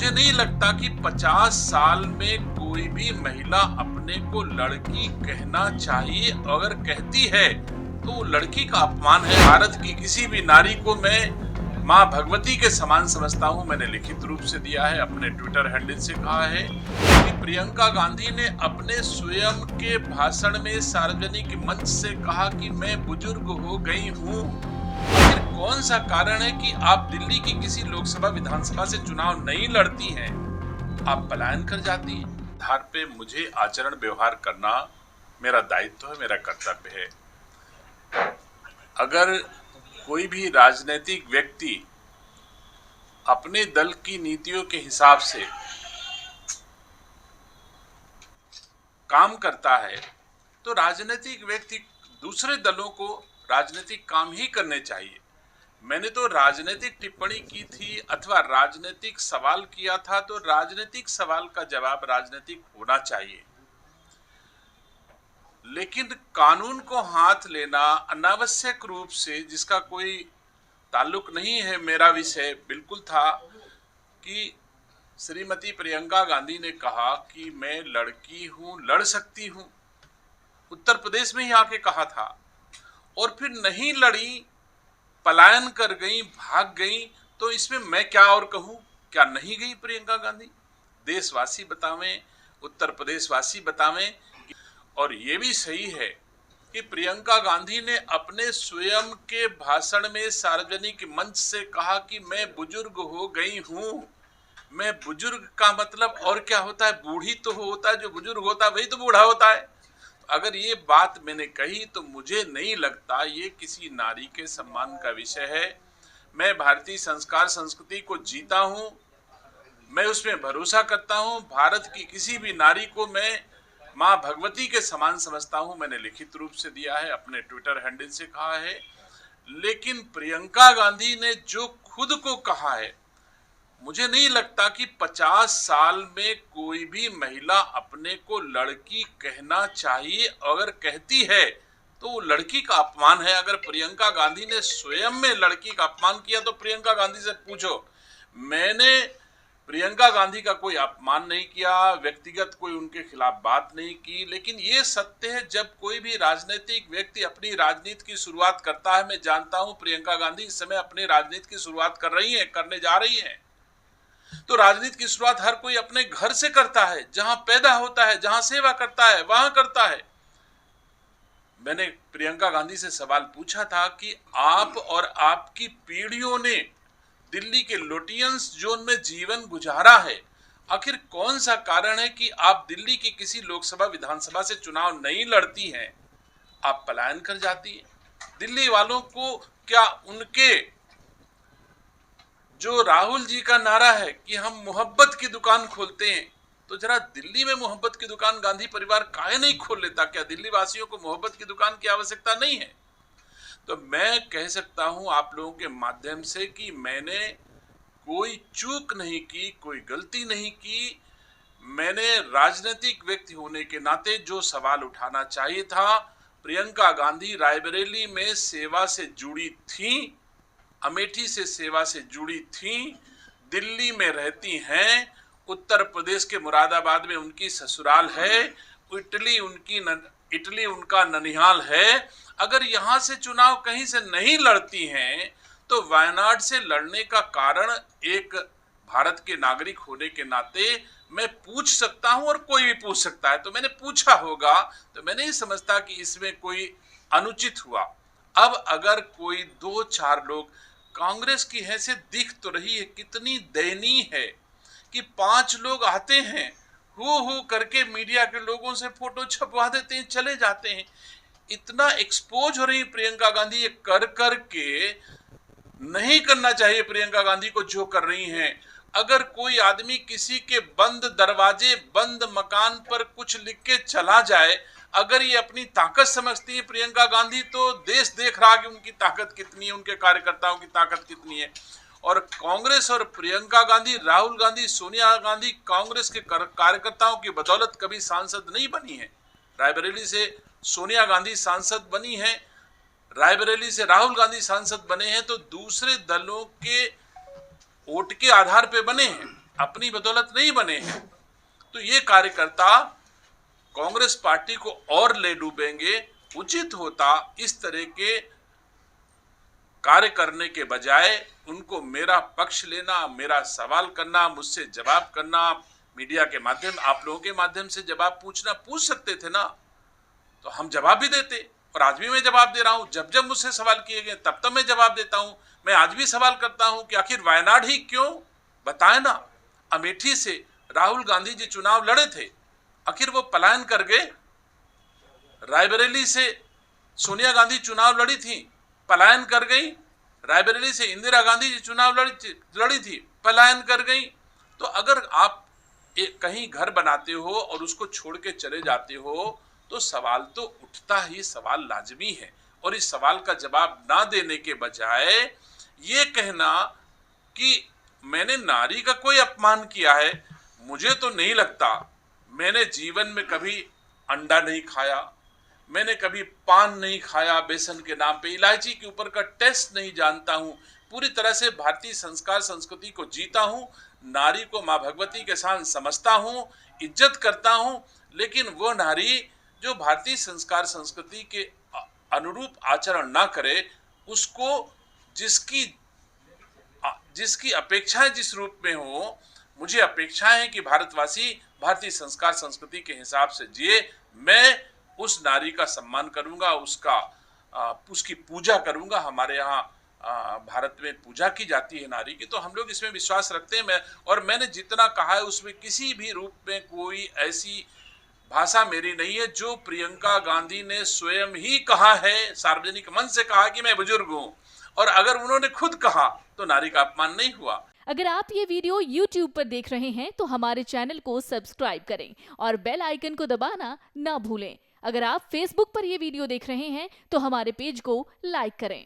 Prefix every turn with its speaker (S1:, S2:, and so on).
S1: मुझे नहीं लगता कि 50 साल में कोई भी महिला अपने को लड़की कहना चाहिए। अगर कहती है तो वो लड़की का अपमान है। भारत की किसी भी नारी को मैं माँ भगवती के समान समझता हूँ। मैंने लिखित रूप से दिया है, अपने ट्विटर हैंडल से कहा है कि प्रियंका गांधी ने अपने स्वयं के भाषण में सार्वजनिक मंच से कहा कि मैं बुजुर्ग हो गई हूँ। आखिर कौन सा कारण है कि आप दिल्ली की किसी लोकसभा विधानसभा से चुनाव नहीं लड़ती हैं, आप पलायन कर जाती हैं। आधार पे मुझे आचरण व्यवहार करना मेरा दायित्व है, मेरा कर्तव्य है। अगर कोई भी राजनीतिक व्यक्ति अपने दल की नीतियों के हिसाब से काम करता है तो राजनीतिक व्यक्ति दूसरे दलों को राजनीतिक काम ही करने चाहिए। मैंने तो राजनीतिक टिप्पणी की थी अथवा राजनीतिक सवाल किया था, तो राजनीतिक सवाल का जवाब राजनीतिक होना चाहिए। लेकिन कानून को हाथ लेना अनावश्यक रूप से, जिसका कोई ताल्लुक नहीं है, मेरा विषय बिल्कुल था कि श्रीमती प्रियंका गांधी ने कहा कि मैं लड़की हूं, लड़ सकती हूं। उत्तर प्रदेश में ही आके कहा था और फिर नहीं लड़ी, पलायन कर गई, भाग गई। तो इसमें मैं क्या और कहूं? क्या नहीं गई प्रियंका गांधी? देशवासी बतावें, उत्तर प्रदेश वासी बतावें। और ये भी सही है कि प्रियंका गांधी ने अपने स्वयं के भाषण में सार्वजनिक मंच से कहा कि मैं बुजुर्ग हो गई हूं। मैं बुजुर्ग का मतलब और क्या होता है? बूढ़ी तो होता है, जो बुजुर्ग होता है वही तो बूढ़ा होता है। अगर ये बात मैंने कही तो मुझे नहीं लगता ये किसी नारी के सम्मान का विषय है। मैं भारतीय संस्कार संस्कृति को जीता हूं, मैं उसमें भरोसा करता हूं। भारत की किसी भी नारी को मैं माँ भगवती के समान समझता हूं। मैंने लिखित रूप से दिया है, अपने ट्विटर हैंडल से कहा है। लेकिन प्रियंका गांधी ने जो खुद को कहा है, मुझे नहीं लगता कि 50 साल में कोई भी महिला अपने को लड़की कहना चाहिए। अगर कहती है तो वो लड़की का अपमान है। अगर प्रियंका गांधी ने स्वयं में लड़की का अपमान किया तो प्रियंका गांधी से पूछो। मैंने प्रियंका गांधी का कोई अपमान नहीं किया, व्यक्तिगत कोई उनके खिलाफ बात नहीं की। लेकिन ये सत्य है, जब कोई भी राजनीतिक व्यक्ति अपनी राजनीति की शुरुआत करता है, मैं जानता हूं प्रियंका गांधी इस समय अपनी राजनीति की शुरुआत कर रही है, करने जा रही है। तो राजनीति की शुरुआत हर कोई अपने घर से करता है, जहां पैदा होता है, जहां सेवा करता है, वहां करता है। मैंने प्रियंका गांधी से सवाल पूछा था कि आप और आपकी पीढ़ियों ने दिल्ली के लोटियंस जोन में जीवन गुजारा है, आखिर कौन सा कारण है कि आप दिल्ली की किसी लोकसभा विधानसभा से चुनाव नहीं लड़ती हैं, आप पलायन कर जाती हैं। दिल्ली वालों को क्या उनके जो राहुल जी का नारा है कि हम मोहब्बत की दुकान खोलते हैं, तो जरा दिल्ली में मोहब्बत की दुकान गांधी परिवार काहे नहीं खोल लेता? क्या दिल्ली वासियों को मोहब्बत की दुकान की आवश्यकता नहीं है? तो मैं कह सकता हूं आप लोगों के माध्यम से कि मैंने कोई चूक नहीं की, कोई गलती नहीं की। मैंने राजनीतिक व्यक्ति होने के नाते जो सवाल उठाना चाहिए था, प्रियंका गांधी रायबरेली में सेवा से जुड़ी थी, अमेठी से सेवा से जुड़ी थी, दिल्ली में रहती हैं, उत्तर प्रदेश के मुरादाबाद में उनकी ससुराल है, इटली उनका ननिहाल है। अगर यहां से चुनाव कहीं से नहीं लड़ती हैं तो वायनाड से लड़ने का कारण एक भारत के नागरिक होने के नाते मैं पूछ सकता हूं और कोई भी पूछ सकता है। तो मैंने पूछा होगा, तो मैं नहीं समझता कि इसमें कोई अनुचित हुआ। अब अगर कोई 2-4 लोग, कांग्रेस की हैसियत दिख तो रही है, कितनी दयनीय है कि 5 लोग आते हैं, हु करके मीडिया के लोगों से फोटो छपवा देते हैं, चले जाते हैं। इतना एक्सपोज हो रही प्रियंका गांधी, ये कर कर के नहीं करना चाहिए प्रियंका गांधी को जो कर रही हैं। अगर कोई आदमी किसी के बंद दरवाजे, बंद मकान पर कुछ लिख के चला जाए, अगर ये अपनी ताकत समझती है प्रियंका गांधी, तो देश देख रहा कि उनकी ताकत कितनी है, उनके कार्यकर्ताओं की ताकत कितनी है। और कांग्रेस और प्रियंका गांधी, राहुल गांधी, सोनिया गांधी कांग्रेस के कार्यकर्ताओं की बदौलत कभी सांसद नहीं बनी है। रायबरेली से सोनिया गांधी सांसद बनी है, रायबरेली से राहुल गांधी सांसद बने हैं, तो दूसरे दलों के वोट के आधार पे बने हैं। अपनी बदौलत नहीं बने हैं। तो ये कार्यकर्ता कांग्रेस पार्टी को और ले डूबेंगे। उचित होता इस तरह के कार्य करने के बजाय उनको मेरा पक्ष लेना, मेरा सवाल करना, मुझसे जवाब करना, मीडिया के माध्यम, आप लोगों के माध्यम से जवाब पूछ सकते थे ना, तो हम जवाब भी देते। और आज भी मैं जवाब दे रहा हूं, जब जब मुझसे सवाल किए गए तब तब मैं जवाब देता हूं। मैं आज भी सवाल करता हूं कि आखिर वायनाड ही क्यों, बताए ना। अमेठी से राहुल गांधी जी चुनाव लड़े थे, आखिर वो पलायन कर गए। रायबरेली से सोनिया गांधी चुनाव लड़ी थी, पलायन कर गई। रायबरेली से इंदिरा गांधी जी चुनाव लड़ी थी, पलायन कर गई। तो अगर आप कहीं घर बनाते हो और उसको छोड़ के चले जाते हो तो सवाल तो उठता ही, सवाल लाजमी है। और इस सवाल का जवाब ना देने के बजाय ये कहना कि मैंने नारी का कोई अपमान किया है, मुझे तो नहीं लगता। मैंने जीवन में कभी अंडा नहीं खाया, मैंने कभी पान नहीं खाया बेसन के नाम पे, इलायची के ऊपर का टेस्ट नहीं जानता हूँ, पूरी तरह से भारतीय संस्कार संस्कृति को जीता हूँ, नारी को माँ भगवती के साथ समझता हूँ, इज्जत करता हूँ। लेकिन वो नारी जो भारतीय संस्कार संस्कृति के अनुरूप आचरण ना करे, उसको जिसकी अपेक्षाएं जिस रूप में हो, मुझे अपेक्षाएं है कि भारतवासी भारतीय संस्कार संस्कृति के हिसाब से जिए। मैं उस नारी का सम्मान करूंगा, उसकी पूजा करूंगा। हमारे यहाँ भारत में पूजा की जाती है नारी की, तो हम लोग इसमें विश्वास रखते हैं। मैंने जितना कहा है उसमें किसी भी रूप में कोई ऐसी भाषा मेरी नहीं है जो प्रियंका गांधी ने स्वयं ही कहा है, सार्वजनिक मंच से कहा कि मैं बुजुर्ग हूं। और अगर उन्होंने खुद कहा तो नारी का अपमान नहीं हुआ।
S2: अगर आप ये वीडियो YouTube पर देख रहे हैं तो हमारे चैनल को सब्सक्राइब करें और बेल आइकन को दबाना ना भूलें। अगर आप Facebook पर ये वीडियो देख रहे हैं तो हमारे पेज को लाइक करें।